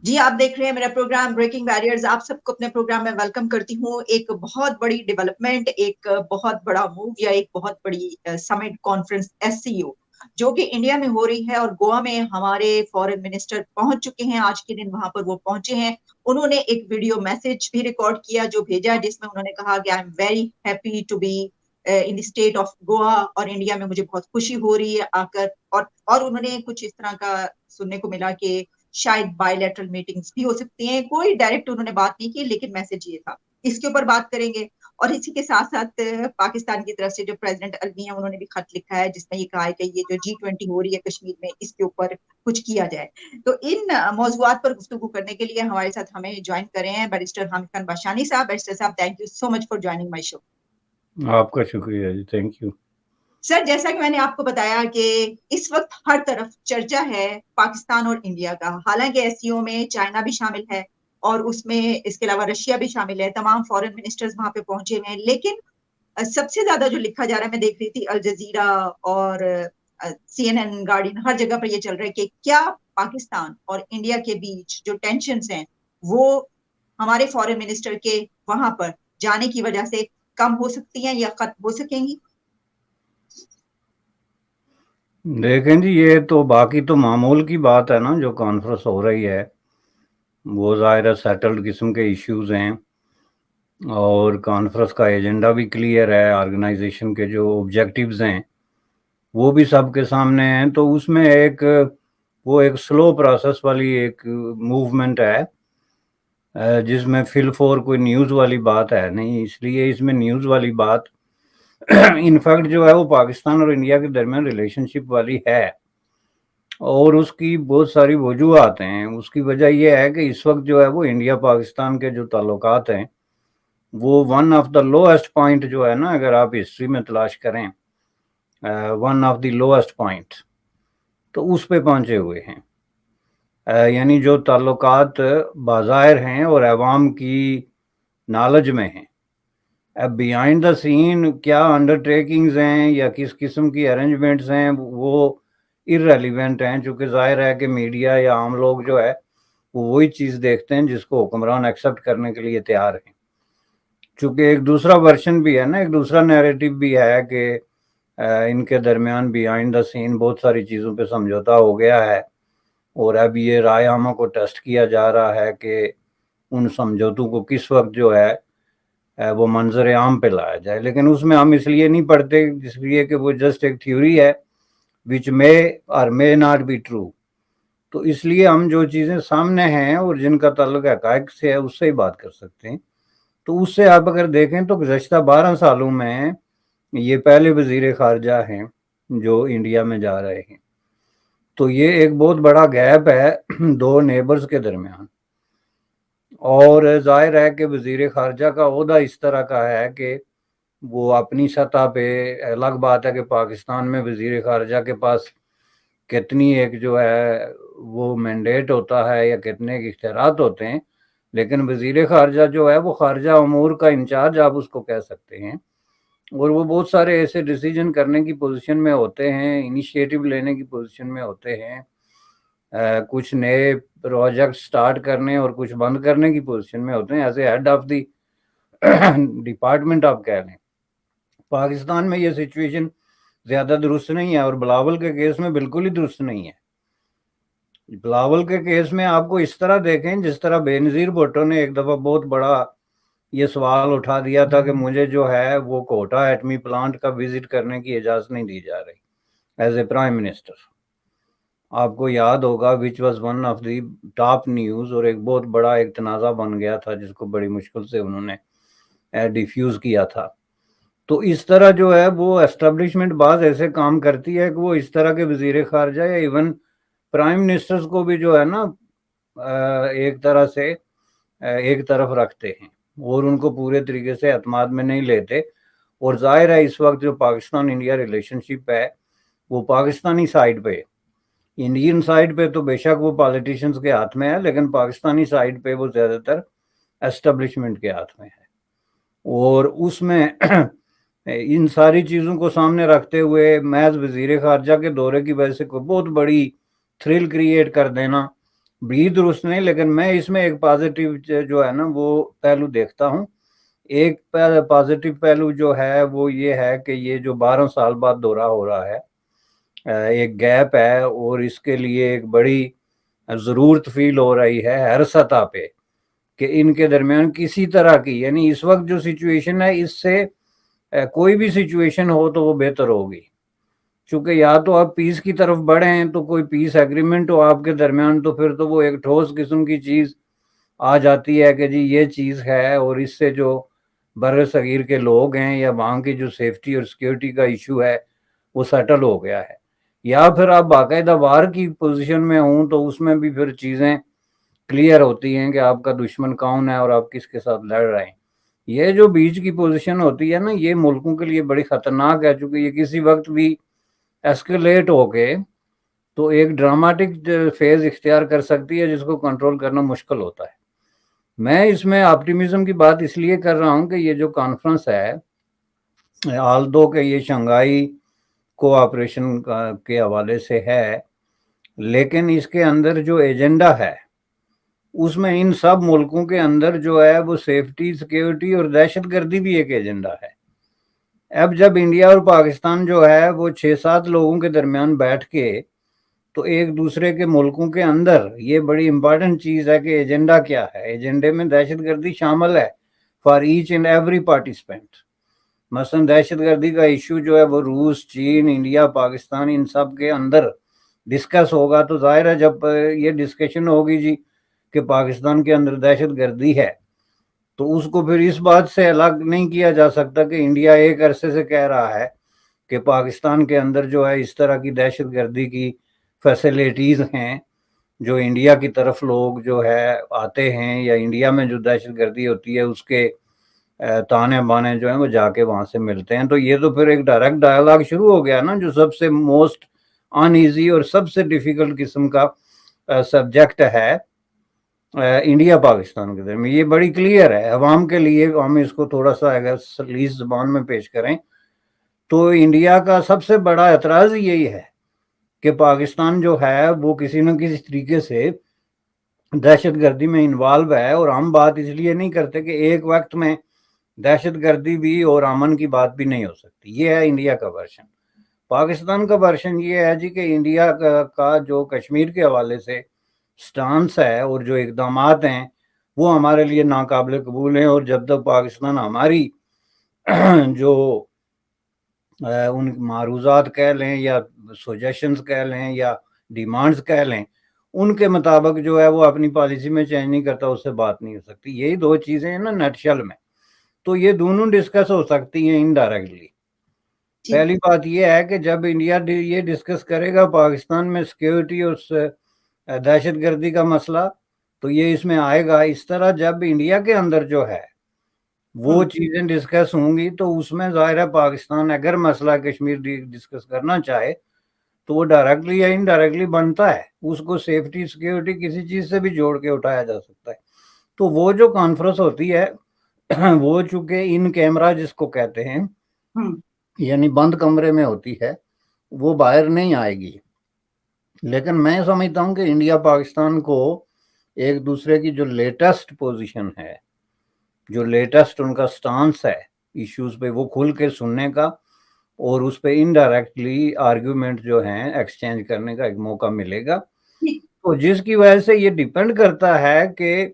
جی آپ دیکھ رہے ہیں میرا پروگرام بریکنگ بیریئرز. آپ سب کو اپنے پروگرام میں ویلکم کرتی ہوں. ایک بہت بڑی ڈیولپمنٹ، ایک بہت بڑا موو یا ایک بہت بڑی سمٹ کانفرنس SCO جو کہ انڈیا میں ہو رہی ہے، اور گوا میں ہمارے فورن منسٹر پہنچ چکے ہیں. آج کے دن وہاں پر وہ پہنچے ہیں. انہوں نے ایک ویڈیو میسج بھی ریکارڈ کیا جو بھیجا، جس میں انہوں نے کہا کہ I'm very happy to be in the state of Goa, اور انڈیا میں مجھے بہت خوشی ہو رہی ہے آ کر. اور انہوں نے کچھ اس طرح کا سننے کو ملا کہ شاید بائی لیٹرل میٹنگز بھی ہو سکتی ہیں. کوئی ڈائریکٹ انہوں نے بات نہیں کی، لیکن میسج یہ تھا. اس کے اوپر بات کریں گے. اور اسی کے ساتھ ساتھ پاکستان کی طرف سے جو پریزیڈنٹ الوی ہیں، انہوں نے بھی خط لکھا ہے جس میں یہ کہا ہے کہ یہ جو G20 ہو رہی ہے کشمیر میں، اس کے اوپر کچھ کیا جائے. تو ان موضوعات پر گفتگو کرنے کے لیے ہمارے ساتھ ہمیں جوائن کرے ہیں بیرسٹر حامد خان باشانی صاحب. بیرسٹر صاحب، thank you so much for joining my show. آپ کا شکریہ جی، تھینک یو. سر، جیسا کہ میں نے آپ کو بتایا کہ اس وقت ہر طرف چرچا ہے پاکستان اور انڈیا کا. حالانکہ SCO میں چائنا بھی شامل ہے، اور اس میں اس کے علاوہ رشیا بھی شامل ہے. تمام فورن منسٹرز وہاں پہ پہنچے ہوئے ہیں. لیکن سب سے زیادہ جو لکھا جا رہا ہے، میں دیکھ رہی تھی الجزیرہ اور CNN، گارڈین، ہر جگہ پر یہ چل رہا ہے کہ کیا پاکستان اور انڈیا کے بیچ جو ٹینشنز ہیں وہ ہمارے فورن منسٹر کے وہاں پر جانے کی وجہ سے کم ہو سکتی ہیں یا ختم ہو سکیں گی؟ دیکھیں جی، یہ تو باقی تو معمول کی بات ہے نا. جو کانفرنس ہو رہی ہے وہ ظاہر سیٹلڈ قسم کے ایشوز ہیں، اور کانفرنس کا ایجنڈا بھی کلیئر ہے. آرگنائزیشن کے جو آبجیکٹیوز ہیں وہ بھی سب کے سامنے ہیں. تو اس میں ایک سلو پروسیس والی ایک موومنٹ ہے، جس میں فل فور کوئی نیوز والی بات ہے نہیں. اس لیے اس میں نیوز والی بات انفیکٹ جو ہے وہ پاکستان اور انڈیا کے درمیان ریلیشن شپ والی ہے، اور اس کی بہت ساری وجوہات ہیں. اس کی وجہ یہ ہے کہ اس وقت جو ہے وہ انڈیا پاکستان کے جو تعلقات ہیں وہ one of the lowest point جو ہے نا، اگر آپ ہسٹری میں تلاش کریں، one of the lowest point, تو اس پہ پہنچے ہوئے ہیں. یعنی جو تعلقات بظاہر ہیں اور عوام کی نالج میں ہیں، اب بیہائنڈ دا سین کیا انڈر ٹیکنگز ہیں یا کس قسم کی ارینجمنٹس ہیں وہ ارریلیونٹ ہیں، چونکہ ظاہر ہے کہ میڈیا یا عام لوگ جو ہے وہ وہی چیز دیکھتے ہیں جس کو حکمران ایکسیپٹ کرنے کے لیے تیار ہیں. چونکہ ایک دوسرا ورژن بھی ہے نا، ایک دوسرا نیریٹو بھی ہے کہ ان کے درمیان بیہائنڈ دا سین بہت ساری چیزوں پہ سمجھوتا ہو گیا ہے، اور اب یہ رائے عامہ کو ٹیسٹ کیا جا رہا ہے کہ ان سمجھوتوں کو کس وقت جو ہے وہ منظر عام پہ لایا جائے. لیکن اس میں ہم اس لیے نہیں پڑھتے اس لیے کہ وہ جسٹ ایک تھیوری ہے which may or may not be true. تو اس لیے ہم جو چیزیں سامنے ہیں اور جن کا تعلق حقائق سے ہے اس سے ہی بات کر سکتے ہیں. تو اس سے آپ اگر دیکھیں تو گزشتہ 12 سالوں میں یہ پہلے وزیر خارجہ ہیں جو انڈیا میں جا رہے ہیں. تو یہ ایک بہت بڑا گیپ ہے دو نیبرز کے درمیان. اور ظاہر ہے کہ وزیر خارجہ کا عہدہ اس طرح کا ہے کہ وہ اپنی سطح پہ، الگ بات ہے کہ پاکستان میں وزیر خارجہ کے پاس کتنی ایک جو ہے وہ مینڈیٹ ہوتا ہے یا کتنے اختیارات ہوتے ہیں، لیکن وزیر خارجہ جو ہے وہ خارجہ امور کا انچارج آپ اس کو کہہ سکتے ہیں، اور وہ بہت سارے ایسے ڈیسیجن کرنے کی پوزیشن میں ہوتے ہیں، انیشیٹو لینے کی پوزیشن میں ہوتے ہیں، کچھ نئے پروجیکٹ سٹارٹ کرنے اور کچھ بند کرنے کی پوزیشن میں ہوتے ہیں، as a head of the department آپ کہہ لیں. پاکستان میں یہ سچویشن زیادہ درست نہیں ہے، اور بلاول کے کیس میں بالکل ہی درست نہیں ہے. بلاول کے کیس میں آپ کو اس طرح دیکھیں جس طرح بے نظیر بھٹو نے ایک دفعہ بہت بڑا یہ سوال اٹھا دیا تھا کہ مجھے جو ہے وہ کوٹا ایٹمی پلانٹ کا وزٹ کرنے کی اجازت نہیں دی جا رہی ایز اے پرائم منسٹر. آپ کو یاد ہوگا which was one of the top news, اور ایک بہت بڑا ایک تنازع بن گیا تھا جس کو بڑی مشکل سے انہوں نے ڈیفیوز کیا تھا. تو اس طرح جو ہے وہ اسٹیبلشمنٹ بعض ایسے کام کرتی ہے کہ وہ اس طرح کے وزیر خارجہ یا ایون پرائم منسٹرز کو بھی جو ہے نا ایک طرح سے ایک طرف رکھتے ہیں اور ان کو پورے طریقے سے اعتماد میں نہیں لیتے. اور ظاہر ہے اس وقت جو پاکستان انڈیا ریلیشن شپ ہے وہ پاکستانی سائڈ پہ، انڈین سائڈ پہ تو بے شک وہ پالیٹیشنز کے ہاتھ میں ہے، لیکن پاکستانی سائڈ پہ وہ زیادہ تر اسٹیبلشمنٹ کے ہاتھ میں ہے. اور اس میں ان ساری چیزوں کو سامنے رکھتے ہوئے محض وزیر خارجہ کے دورے کی وجہ سے کوئی بہت بڑی تھرل کریٹ کر دینا بھی درست نہیں، لیکن میں اس میں ایک پازیٹیو جو ہے نا وہ پہلو دیکھتا ہوں. ایک پازیٹیو پہلو جو ہے وہ یہ ہے کہ یہ جو 12 سال بعد دورہ ہو رہا ہے، ایک گیپ ہے، اور اس کے لیے ایک بڑی ضرورت فیل ہو رہی ہے ہر سطح پہ کہ ان کے درمیان کسی طرح کی، یعنی اس وقت جو سچویشن ہے اس سے کوئی بھی سچویشن ہو تو وہ بہتر ہوگی. چونکہ یا تو آپ پیس کی طرف بڑھیں تو کوئی پیس ایگریمنٹ ہو آپ کے درمیان، تو پھر تو وہ ایک ٹھوس قسم کی چیز آ جاتی ہے کہ جی یہ چیز ہے، اور اس سے جو بر صغیر کے لوگ ہیں یا وہاں کی جو سیفٹی اور سیکیورٹی کا ایشو ہے وہ سیٹل ہو گیا ہے. یا پھر آپ باقاعدہ وار کی پوزیشن میں ہوں تو اس میں بھی پھر چیزیں کلیئر ہوتی ہیں کہ آپ کا دشمن کون ہے اور آپ کس کے ساتھ لڑ رہے ہیں. یہ جو بیچ کی پوزیشن ہوتی ہے نا، یہ ملکوں کے لیے بڑی خطرناک ہے، چونکہ یہ کسی وقت بھی ایسکیلیٹ ہو کے تو ایک ڈراماٹک فیز اختیار کر سکتی ہے جس کو کنٹرول کرنا مشکل ہوتا ہے. میں اس میں آپٹیمزم کی بات اس لیے کر رہا ہوں کہ یہ جو کانفرنس ہے، آلدو کہ یہ شنگھائی کوآپریشن کے حوالے سے ہے، لیکن اس کے اندر جو ایجنڈا ہے اس میں ان سب ملکوں کے اندر جو ہے وہ سیفٹی، سیکیورٹی اور دہشت گردی بھی ایک ایجنڈا ہے. اب جب انڈیا اور پاکستان جو ہے وہ 6-7 لوگوں کے درمیان بیٹھ کے تو ایک دوسرے کے ملکوں کے اندر، یہ بڑی امپورٹنٹ چیز ہے کہ ایجنڈا کیا ہے. ایجنڈے میں دہشت گردی شامل ہے for each and every participant. مثلا دہشت گردی کا ایشو جو ہے وہ روس، چین، انڈیا، پاکستان ان سب کے اندر ڈسکس ہوگا. تو ظاہر ہے جب یہ ڈسکشن ہوگی جی کہ پاکستان کے اندر دہشت گردی ہے، تو اس کو پھر اس بات سے الگ نہیں کیا جا سکتا کہ انڈیا ایک عرصے سے کہہ رہا ہے کہ پاکستان کے اندر جو ہے اس طرح کی دہشت گردی کی فیسلٹیز ہیں، جو انڈیا کی طرف لوگ جو ہے آتے ہیں یا انڈیا میں جو دہشت گردی ہوتی ہے اس کے تانے بانے جو ہیں وہ جا کے وہاں سے ملتے ہیں. تو یہ تو پھر ایک ڈائریکٹ ڈائلاگ شروع ہو گیا نا، جو سب سے موسٹ ان ایزی اور سب سے ڈیفیکلٹ قسم کا سبجیکٹ ہے انڈیا پاکستان کے درمیان. یہ بڑی کلیئر ہے عوام کے لیے. ہم اس کو تھوڑا سا اگر سلیس زبان میں پیش کریں تو انڈیا کا سب سے بڑا اعتراض یہی ہے کہ پاکستان جو ہے وہ کسی نہ کسی طریقے سے دہشت گردی میں انوالو ہے. اور ہم بات اس لیے نہیں کرتے کہ ایک وقت میں دہشت گردی بھی اور امن کی بات بھی نہیں ہو سکتی. یہ ہے انڈیا کا ورژن. پاکستان کا ورژن یہ ہے جی کہ انڈیا کا جو کشمیر کے حوالے سے سٹانس ہے اور جو اقدامات ہیں وہ ہمارے لیے ناقابل قبول ہیں. اور جب تک پاکستان ہماری جو ان معروضات کہہ لیں یا سجیشنز کہہ لیں یا ڈیمانڈز کہہ لیں، ان کے مطابق جو ہے وہ اپنی پالیسی میں چینج نہیں کرتا، اس سے بات نہیں ہو سکتی. یہی دو چیزیں ہیں نا نیٹ شل میں. تو یہ دونوں ڈسکس ہو سکتی ہیں انڈائریکٹلی. پہلی بات یہ ہے کہ جب انڈیا یہ ڈسکس کرے گا پاکستان میں سیکیورٹی اور دہشت گردی کا مسئلہ، تو یہ اس میں آئے گا. اس طرح جب انڈیا کے اندر جو ہے وہ چیزیں ڈسکس ہوں گی تو اس میں ظاہر ہے پاکستان اگر مسئلہ کشمیر ڈسکس کرنا چاہے تو وہ ڈائریکٹلی یا انڈائریکٹلی بنتا ہے. اس کو سیفٹی، سیکیورٹی کسی چیز سے بھی جوڑ کے اٹھایا جا سکتا ہے. تو وہ جو کانفرنس ہوتی ہے وہ چونکہ ان کیمرہ جس کو کہتے ہیں یعنی بند کمرے میں ہوتی ہے، وہ باہر نہیں آئے گی. لیکن میں سمجھتا ہوں کہ انڈیا پاکستان کو ایک دوسرے کی جو لیٹسٹ پوزیشن ہے، جو لیٹسٹ ان کا سٹانس ہے ایشوز پہ، وہ کھل کے سننے کا اور اس پہ انڈائریکٹلی آرگیومنٹ جو ہیں ایکسچینج کرنے کا ایک موقع ملے گا. تو جس کی وجہ سے یہ ڈیپینڈ کرتا ہے کہ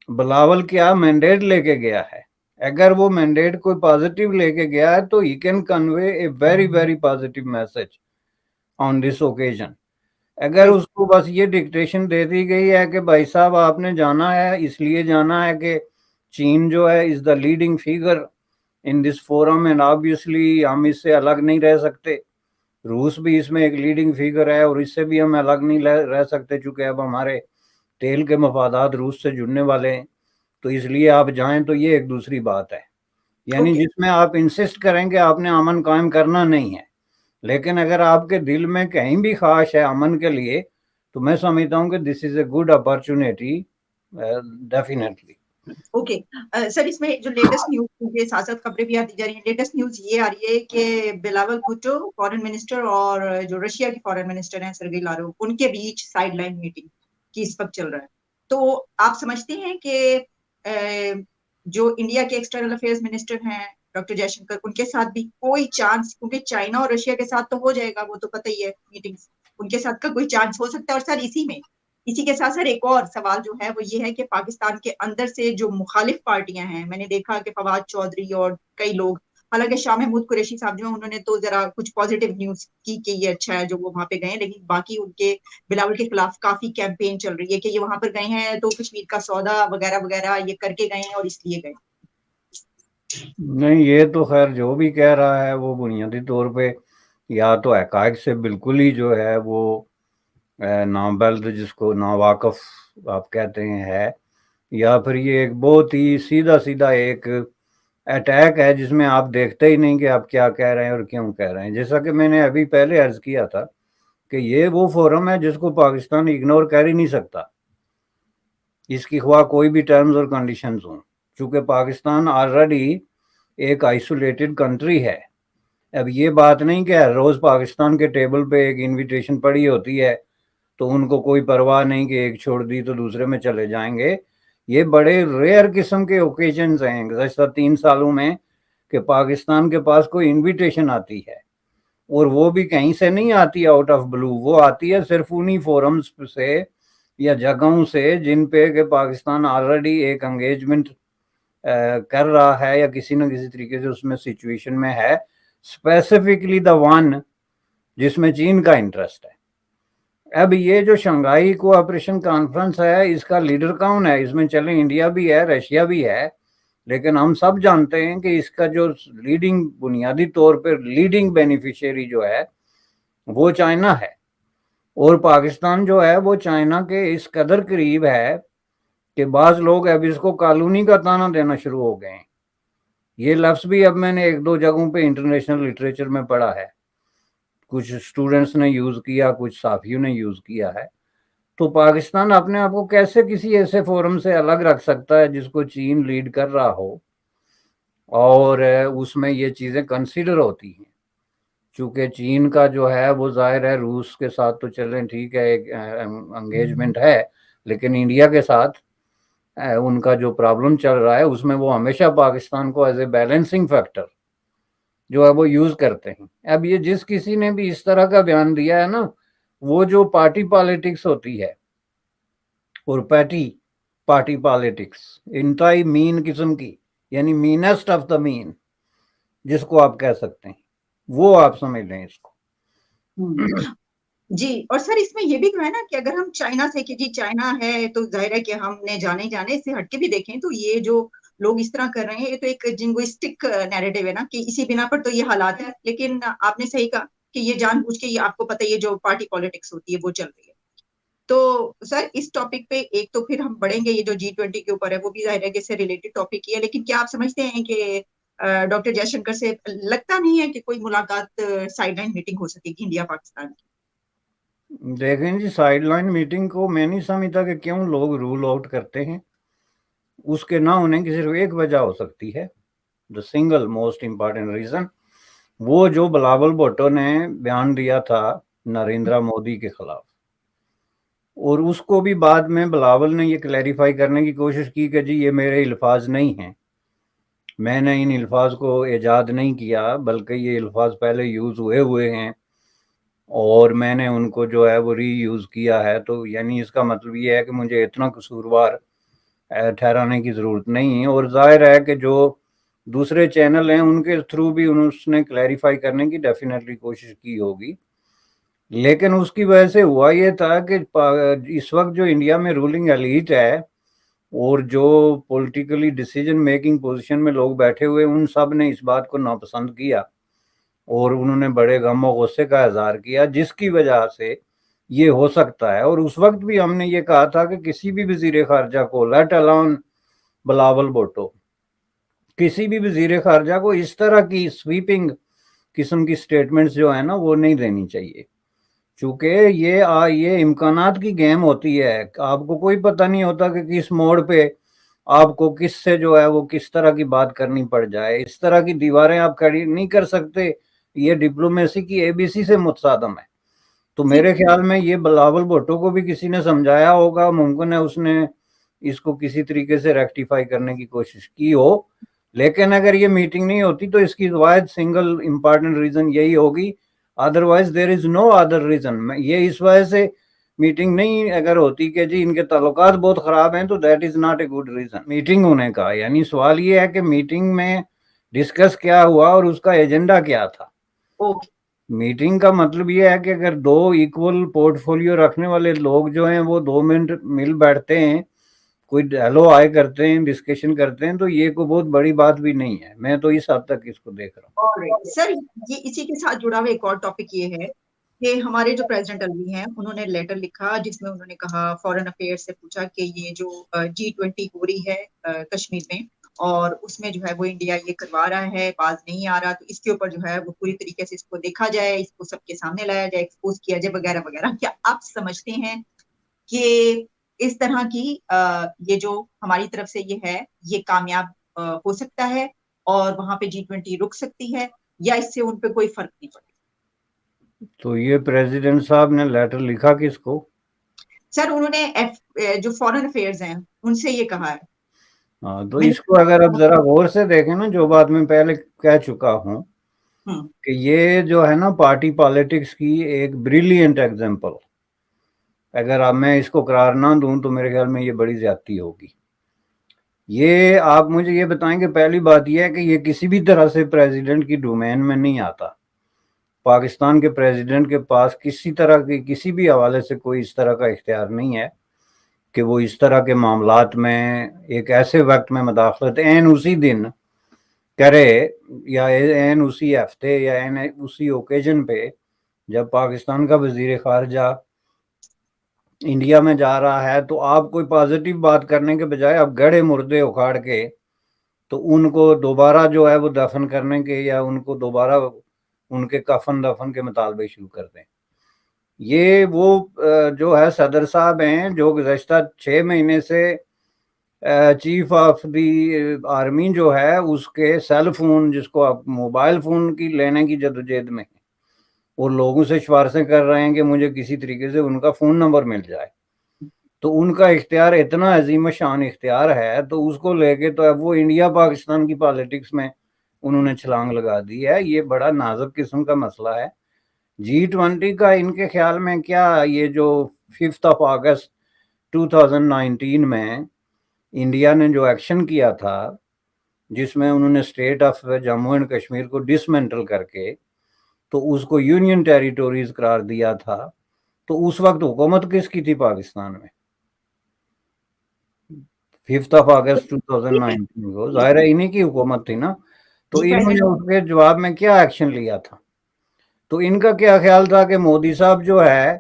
بلاول کیا مینڈیٹ لے کے گیا ہے. اگر وہ مینڈیٹ کوئی پازیٹیو لے کے گیا ہے تو he can convey a very very positive message on this occasion. اگر اس کو بس یہ ڈکٹیشن دے دی گئی ہے کہ بھائی صاحب آپ نے جانا ہے، اس لیے جانا ہے کہ چین جو ہے is the leading figure in this forum and obviously ہم اس سے الگ نہیں رہ سکتے. روس بھی اس میں ایک لیڈنگ فیگر ہے اور اس سے بھی ہم الگ نہیں رہ سکتے چونکہ اب ہمارے تیل کے مفادات روس سے جڑنے والے ہیں. تو اس لیے آپ جائیں. تو یہ ایک دوسری بات ہے، یعنی جس میں آپ انسسٹ کریں کہ آپ نے امن قائم کرنا نہیں ہے. لیکن اگر آپ کے دل میں کہیں بھی خواہش ہے امن کے لیے تو میں سمجھتا ہوں کہ this is a good opportunity definitely. Okay sir, اس میں جو لیٹسٹ نیوز کے ساتھ ساتھ خبریں بھی آتی جا رہی ہیں. لیٹسٹ نیوز یہ آ رہی ہے کہ بلاول بھٹو فارن منسٹر اور جو رشیا کی فارن منسٹر ہیں سرگئی لاروف، ان کے بیچ سائیڈ لائن میٹنگ. کہ اس وقت چل رہا ہے. تو آپ سمجھتے ہیں کہ جو انڈیا کے ایکسٹرنل افیئرز منسٹر ہیں ڈاکٹر جے شنکر, ان کے ساتھ بھی کوئی چانس, کیونکہ چائنا اور رشیا کے ساتھ تو ہو جائے گا, وہ تو پتہ ہی ہے میٹنگز, ان کے ساتھ کا کوئی چانس ہو سکتا ہے؟ اور سر اسی کے ساتھ سر ایک اور سوال جو ہے وہ یہ ہے کہ پاکستان کے اندر سے جو مخالف پارٹیاں ہیں, میں نے دیکھا کہ فواد چودھری اور کئی لوگ, حالانکہ شاہ محمود قریشی صاحب جو ہیں انہوں نے تو ذرا کچھ پازیٹیو نیوز کی کہ یہ اچھا ہے جو وہ وہاں پہ گئے, لیکن باقی ان کے بلاول کے خلاف کافی کیمپین چل رہی ہے کہ یہ وہاں پر گئے ہیں تو کشمیر کا سودا وغیرہ وغیرہ یہ کر کے گئے ہیں اور اس لیے گئے. نہیں, یہ تو خیر جو بھی کہہ رہا ہے وہ بنیادی طور پہ یا تو حقائق سے بالکل ہی جو ہے وہ نابلد, جس کو ناواقف آپ کہتے ہیں, ہے, یا پھر یہ ایک بہت ہی سیدھا ایک اٹیک ہے جس میں آپ دیکھتے ہی نہیں کہ آپ کیا کہہ رہے ہیں اور کیوں کہہ رہے ہیں. جیسا کہ میں نے ابھی پہلے عرض کیا تھا کہ یہ وہ فورم ہے جس کو پاکستان اگنور کر ہی نہیں سکتا, اس کی خواہ کوئی بھی ٹرمز اور کنڈیشنز ہوں, چونکہ پاکستان آلریڈی ایک آئسولیٹڈ کنٹری ہے. اب یہ بات نہیں کہ ہر روز پاکستان کے ٹیبل پہ ایک انویٹیشن پڑی ہوتی ہے تو ان کو کوئی پرواہ نہیں کہ ایک چھوڑ دی تو دوسرے میں چلے جائیں گے. یہ بڑے ریئر قسم کے اوکیجنز ہیں گزشتہ 3 سالوں میں کہ پاکستان کے پاس کوئی انویٹیشن آتی ہے, اور وہ بھی کہیں سے نہیں آتی آؤٹ آف بلو, وہ آتی ہے صرف انہی فورمز سے یا جگہوں سے جن پہ کہ پاکستان آلریڈی ایک انگیجمنٹ کر رہا ہے یا کسی نہ کسی طریقے سے اس میں سچویشن میں ہے, اسپیسیفکلی دا ون جس میں چین کا انٹرسٹ ہے. اب یہ جو شنگھائی کوآپریشن کانفرنس ہے, اس کا لیڈر کون ہے؟ اس میں چلیں انڈیا بھی ہے, رشیا بھی ہے, لیکن ہم سب جانتے ہیں کہ اس کا جو لیڈنگ, بنیادی طور پر لیڈنگ بینیفیشیری جو ہے وہ چائنا ہے, اور پاکستان جو ہے وہ چائنا کے اس قدر قریب ہے کہ بعض لوگ اب اس کو کالونی کا تانا دینا شروع ہو گئے ہیں. یہ لفظ بھی اب میں نے 1-2 جگہوں پہ انٹرنیشنل لٹریچر میں پڑھا ہے, کچھ اسٹوڈنٹس نے یوز کیا, کچھ صحافیوں نے یوز کیا ہے. تو پاکستان اپنے آپ کو کیسے کسی ایسے فورم سے الگ رکھ سکتا ہے جس کو چین لیڈ کر رہا ہو اور اس میں یہ چیزیں کنسیڈر ہوتی ہیں؟ چونکہ چین کا جو ہے وہ ظاہر ہے روس کے ساتھ تو چلیں ٹھیک ہے, ایک انگیجمنٹ ہے, لیکن انڈیا کے ساتھ ان کا جو پرابلم چل رہا ہے اس میں وہ ہمیشہ پاکستان کو ایز اے بیلنسنگ فیکٹر جو ہے وہ یوز کرتے ہیں. اب یہ جس کسی نے بھی اس طرح کا بیان دیا ہے نا, وہ جو پارٹی پالیٹکس ہوتی ہے اور پیٹی پارٹی پالیٹکس انتہائی مین قسم کی, یعنی مینسٹ آف دا مین جس کو آپ کہہ سکتے ہیں, وہ آپ سمجھ لیں اس کو. جی, اور سر اس میں یہ بھی تو ہے نا کہ اگر ہم چائنا سے, کہ جی چائنا ہے تو ظاہر ہے کہ ہم نے جانے سے ہٹ کے بھی دیکھیں تو یہ جو لوگ اس طرح کر رہے ہیں یہ تو ایک جنگوسٹک نیریٹو ہے نا, کہ اسی بنا پر تو یہ حالات ہے. لیکن آپ نے صحیح کہا کہ یہ جان بوجھ کے, یہ آپ کو پتہ, یہ جو پارٹی پالیٹکس ہوتی ہے وہ چل رہی ہے. تو سر اس ٹاپک پہ ایک تو پھر ہم بڑھیں گے, یہ جو G20 کے اوپر ہے وہ بھی ظاہر ہے کہ اس سے ریلیٹڈ ٹاپک ہی ہے, لیکن کیا آپ سمجھتے ہیں کہ ڈاکٹر جے شنکر سے لگتا نہیں ہے کہ کوئی ملاقات سائیڈ لائن میٹنگ ہو سکے گی انڈیا پاکستان کی؟ دیکھیں جی, سائیڈ لائن میٹنگ کو میں نہیں سمجھتا کہ کیوں لوگ رول آؤٹ کرتے ہیں. اس کے نہ ہونے کی صرف ایک وجہ ہو سکتی ہے, the single most important reason, وہ جو بلاول بھٹو نے بیان دیا تھا نریندر مودی کے خلاف, اور اس کو بھی بعد میں بلاول نے یہ کلیریفائی کرنے کی کوشش کی کہ جی یہ میرے الفاظ نہیں ہیں, میں نے ان الفاظ کو ایجاد نہیں کیا, بلکہ یہ الفاظ پہلے یوز ہوئے ہیں اور میں نے ان کو جو ہے وہ ری یوز کیا ہے. تو یعنی اس کا مطلب یہ ہے کہ مجھے اتنا قصوروار ٹھہرانے کی ضرورت نہیں ہے, اور ظاہر ہے کہ جو دوسرے چینل ہیں ان کے تھرو بھی اس نے کلیریفائی کرنے کی ڈیفینیٹلی کوشش کی ہوگی. لیکن اس کی وجہ سے ہوا یہ تھا کہ اس وقت جو انڈیا میں رولنگ ایلیٹ ہے اور جو پولیٹیکلی ڈیسیجن میکنگ پوزیشن میں لوگ بیٹھے ہوئے, ان سب نے اس بات کو ناپسند کیا اور انہوں نے بڑے غم و غصے کا اظہار کیا, جس کی وجہ سے یہ ہو سکتا ہے. اور اس وقت بھی ہم نے یہ کہا تھا کہ کسی بھی وزیر خارجہ کو, لیٹ الون بلاول بھٹو, کسی بھی وزیر خارجہ کو اس طرح کی سویپنگ قسم کی سٹیٹمنٹس جو ہے نا وہ نہیں دینی چاہیے, چونکہ یہ امکانات کی گیم ہوتی ہے. آپ کو کوئی پتہ نہیں ہوتا کہ کس موڑ پہ آپ کو کس سے جو ہے وہ کس طرح کی بات کرنی پڑ جائے. اس طرح کی دیواریں آپ کھڑی نہیں کر سکتے, یہ ڈپلومیسی کی ABC سے متصادم ہے. تو میرے خیال میں یہ بلاول بھٹو کو بھی کسی نے سمجھایا ہوگا, ممکن ہے اس نے اس کو کسی طریقے سے ریکٹیفائی کرنے کی کوشش کی ہو, لیکن اگر یہ میٹنگ نہیں ہوتی تو اس کی واحد سنگل امپارٹنٹ ریزن یہی ہوگی, otherwise there is no other reason. یہ اس وجہ سے میٹنگ نہیں اگر ہوتی کہ جی ان کے تعلقات بہت خراب ہیں, تو that is not a good reason meeting ہونے کا. یعنی سوال یہ ہے کہ میٹنگ میں ڈسکس کیا ہوا اور اس کا ایجنڈا کیا تھا. میٹنگ کا مطلب یہ ہے کہ اگر دو ایکول پورٹ فولیو رکھنے والے لوگ جو ہیں وہ 2 منٹ مل بیٹھتے ہیں, کوئی ہیلو آئے کرتے ہیں, ڈسکشن کرتے ہیں, تو یہ کوئی بہت بڑی بات بھی نہیں ہے. میں تو اس حد تک اس کو دیکھ رہا ہوں. سر یہ اسی کے ساتھ جڑا ہوا ایک اور ٹاپک یہ ہے کہ ہمارے جو پریزیڈنٹ الوی ہیں انہوں نے لیٹر لکھا جس میں انہوں نے کہا, فورن افیئر سے پوچھا کہ یہ جو G20 ہو رہی ہے کشمیر میں, اور اس میں جو ہے وہ انڈیا یہ کروا رہا ہے, باز نہیں آ رہا, تو اس کے اوپر جو ہے وہ پوری طریقے سے اس کو دیکھا جائے, اس کو سب کے سامنے لایا جائے, ایکسپوز کیا جائے وغیرہ وغیرہ. کیا آپ سمجھتے ہیں کہ اس طرح کی یہ جو ہماری طرف سے یہ ہے یہ کامیاب ہو سکتا ہے اور وہاں پہ G20 رک سکتی ہے, یا اس سے ان پہ کوئی فرق نہیں پڑے؟ تو یہ پریزیڈنٹ صاحب نے لیٹر لکھا کس کو؟ سر انہوں نے جو فورن افیئرز ہیں ان سے یہ کہا ہے. ہاں, تو اس کو اگر اب ذرا غور سے دیکھیں نا, جو بات میں پہلے کہہ چکا ہوں کہ یہ جو ہے نا پارٹی پالیٹکس کی ایک بریلینٹ ایگزامپل, اگر اب میں اس کو قرار نہ دوں تو میرے خیال میں یہ بڑی زیادتی ہوگی. یہ آپ مجھے یہ بتائیں کہ پہلی بات یہ ہے کہ یہ کسی بھی طرح سے پریزیڈنٹ کی ڈومین میں نہیں آتا. پاکستان کے پریزیڈنٹ کے پاس کسی طرح کی کسی بھی حوالے سے کوئی اس طرح کا اختیار نہیں ہے کہ وہ اس طرح کے معاملات میں ایک ایسے وقت میں مداخلت این اسی دن کرے, یا این اسی ہفتے, یا این اسی اوکیجن پہ جب پاکستان کا وزیر خارجہ انڈیا میں جا رہا ہے, تو آپ کوئی پازیٹیو بات کرنے کے بجائے آپ گڑھے مردے اکھاڑ کے تو ان کو دوبارہ جو ہے وہ دفن کرنے کے, یا ان کو دوبارہ ان کے کفن دفن کے مطالبے شروع کر دیں. یہ وہ جو ہے صدر صاحب ہیں جو گزشتہ 6 مہینے سے چیف آف دی آرمی جو ہے اس کے سیل فون, جس کو آپ موبائل فون کی لینے کی جدوجہد میں ہیں, اور لوگوں سے سفارشیں کر رہے ہیں کہ مجھے کسی طریقے سے ان کا فون نمبر مل جائے. تو ان کا اختیار اتنا عظیم شان اختیار ہے, تو اس کو لے کے تو اب وہ انڈیا پاکستان کی پالیٹکس میں انہوں نے چھلانگ لگا دی ہے. یہ بڑا نازک قسم کا مسئلہ ہے. G20 کا ان کے خیال میں کیا, یہ جو 5 اگست 2019 میں انڈیا نے جو ایکشن کیا تھا, جس میں انہوں نے state of Jammu and Kashmir کو ڈسمینٹل کر کے تو اس کو یونین ٹیریٹوریز قرار دیا تھا, تو اس وقت حکومت کس کی تھی پاکستان میں 5 اگست 2019 کو؟ ظاہر ہے انہی کی حکومت تھی نا. تو انہوں نے اس کے جواب میں کیا ایکشن لیا تھا؟ تو ان کا کیا خیال تھا کہ مودی صاحب جو ہے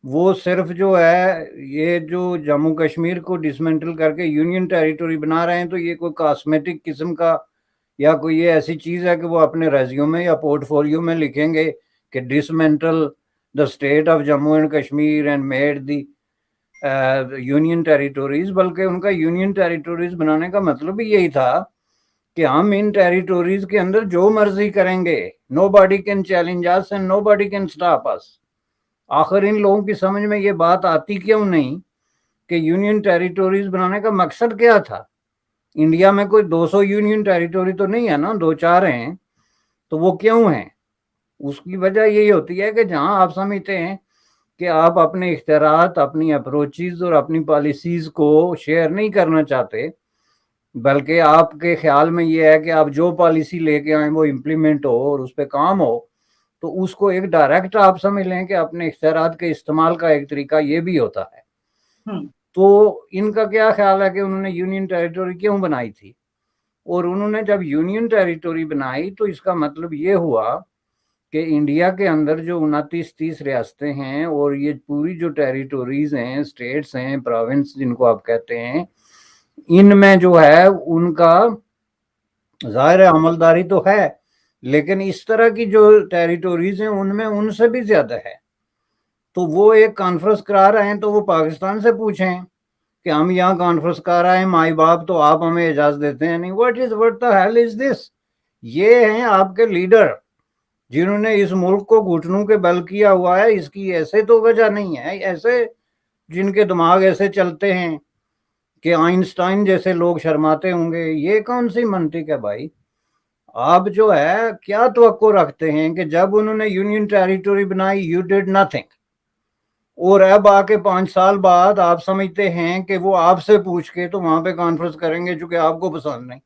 وہ صرف جو ہے یہ جو جموں کشمیر کو ڈسمنٹل کر کے یونین ٹیریٹوری بنا رہے ہیں, تو یہ کوئی کاسمیٹک قسم کا یا کوئی یہ ایسی چیز ہے کہ وہ اپنے ریزیومے یا پورٹ فولیو میں لکھیں گے کہ dismantle the state of Jammu and Kashmir and made the union territories. بلکہ ان کا یونین ٹیریٹوریز بنانے کا مطلب ہی یہی تھا کہ ہم ان ٹیریٹوریز کے اندر جو مرضی کریں گے, nobody can challenge us and nobody can stop us. آخر ان لوگوں کی سمجھ میں یہ بات آتی کیوں نہیں کہ یونین ٹیریٹوریز بنانے کا مقصد کیا تھا؟ انڈیا میں کوئی 200 یونین ٹیریٹوری تو نہیں ہے نا, 2-4 ہیں, تو وہ کیوں ہیں؟ اس کی وجہ یہی ہوتی ہے کہ جہاں آپ سمجھتے ہیں کہ آپ اپنے اختیارات, اپنی اپروچز اور اپنی پالیسیز کو شیئر نہیں کرنا چاہتے, بلکہ آپ کے خیال میں یہ ہے کہ آپ جو پالیسی لے کے آئیں وہ امپلیمنٹ ہو اور اس پہ کام ہو, تو اس کو ایک ڈائریکٹ آپ سمجھ لیں کہ اپنے اختیارات کے استعمال کا ایک طریقہ یہ بھی ہوتا ہے. تو ان کا کیا خیال ہے کہ انہوں نے یونین ٹیریٹوری کیوں بنائی تھی؟ اور انہوں نے جب یونین ٹیریٹوری بنائی تو اس کا مطلب یہ ہوا کہ انڈیا کے اندر جو 29-30 ریاستیں ہیں اور یہ پوری جو ٹیریٹوریز ہیں, اسٹیٹس ہیں, پروونس جن کو آپ کہتے ہیں, ان میں جو ہے ان کا ظاہر عملداری تو ہے, لیکن اس طرح کی جو ٹیریٹوریز ہیں ان میں ان سے بھی زیادہ ہے. تو وہ ایک کانفرنس کرا رہے ہیں تو وہ پاکستان سے پوچھیں کہ ہم یہاں کانفرنس کر رہے ہیں مائی باپ, تو آپ ہمیں اجازت دیتے ہیں نہیں. what the hell is this؟ یہ ہیں آپ کے لیڈر جنہوں نے اس ملک کو گھٹنوں کے بل کیا ہوا ہے، اس کی ایسے تو وجہ نہیں ہے، ایسے جن کے دماغ ایسے چلتے ہیں کہ آئنسٹائن جیسے لوگ شرماتے ہوں گے. یہ کون سی منطق ہے بھائی؟ آپ جو ہے کیا توقع رکھتے ہیں کہ جب انہوں نے یونین ٹیریٹوری بنائی یو ڈیڈ نتھنگ، اور اب آ کے 5 سال بعد آپ سمجھتے ہیں کہ وہ آپ سے پوچھ کے تو وہاں پہ کانفرنس کریں گے چونکہ آپ کو پسند نہیں.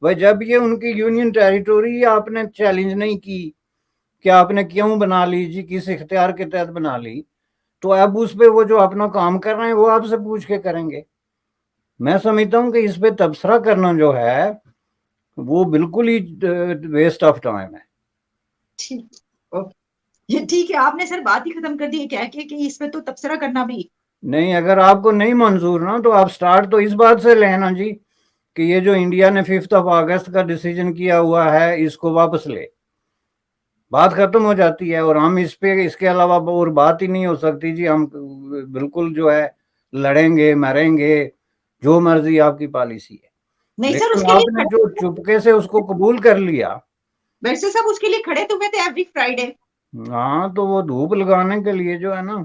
بھائی جب یہ ان کی یونین ٹیریٹوری آپ نے چیلنج نہیں کی کہ آپ نے کیوں بنا لی، جی کس اختیار کے تحت بنا لی، تو اب اس پہ وہ جو اپنا کام کر رہے ہیں وہ آپ سے پوچھ کے کریں گے. میں سمجھتا ہوں کہ اس پہ تبصرہ کرنا جو ہے وہ بالکل ہی ویسٹ آف ٹائم ہے. یہ ٹھیک ہے، آپ نے سر بات ہی ختم کر دی ہے کہہ کے کہ اس پہ تو تبصرہ کرنا بھی نہیں. اگر آپ کو نہیں منظور نا تو آپ سٹارٹ تو اس بات سے لیں نا جی کہ یہ جو انڈیا نے 5 اگست کا ڈیسیجن کیا ہوا ہے اس کو واپس لے. بات ختم ہو جاتی ہے اور ہم اس پہ اس کے علاوہ اور بات ہی نہیں ہو سکتی. جی ہم بالکل جو ہے لڑیں گے مریں گے جو مرضی آپ کی پالیسی ہے. نہیں سر، اس لیکن کے آپ نے لیے جو چپکے سے اس کو قبول کر لیا. ویسے سب اس کے لیے کھڑے تو ہوئے تھے ایوری فرائیڈے. ہاں تو وہ دھوپ لگانے کے لیے جو ہے نا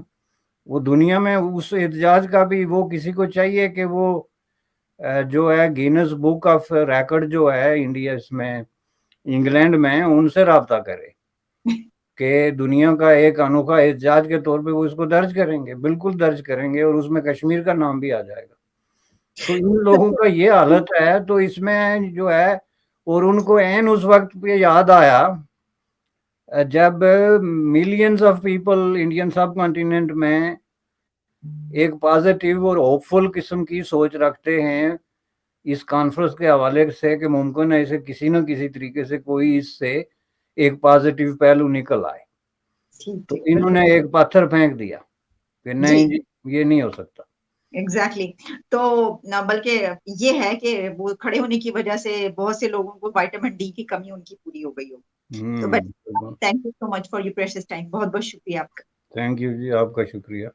وہ دنیا میں اس احتجاج کا بھی وہ کسی کو چاہیے کہ وہ جو ہے گینس بک آف ریکارڈ جو ہے انڈیا اس میں انگلینڈ میں ان سے رابطہ کرے کہ دنیا کا ایک انوکھا احتجاج کے طور پہ وہ اس کو درج کریں گے. بالکل درج کریں گے اور اس میں کشمیر کا نام بھی آ جائے گا. تو ان لوگوں کا یہ حالت ہے تو اس میں جو ہے، اور ان کو عین اس وقت پہ یاد آیا جب millions of people Indian sub continent میں ایک پازیٹیو اور ہوپ فل قسم کی سوچ رکھتے ہیں اس کانفرنس کے حوالے سے کہ ممکن ہے اسے کسی نہ کسی طریقے سے کوئی اس سے ایک پازیٹیو پہلو نکل آئے. تو انہوں نے ایک پتھر پھینک دیا کہ نہیں جی یہ نہیں ہو سکتا. ایگزیکٹلی. تو بلکہ یہ ہے کہ وہ کھڑے ہونے کی وجہ سے بہت سے لوگوں کو وائٹامن ڈی کی کمی ان کی پوری ہو گئی ہو. تو thank you so much for your precious time. بہت بہت شکریہ آپ کا. تھینک یو جی، آپ کا شکریہ.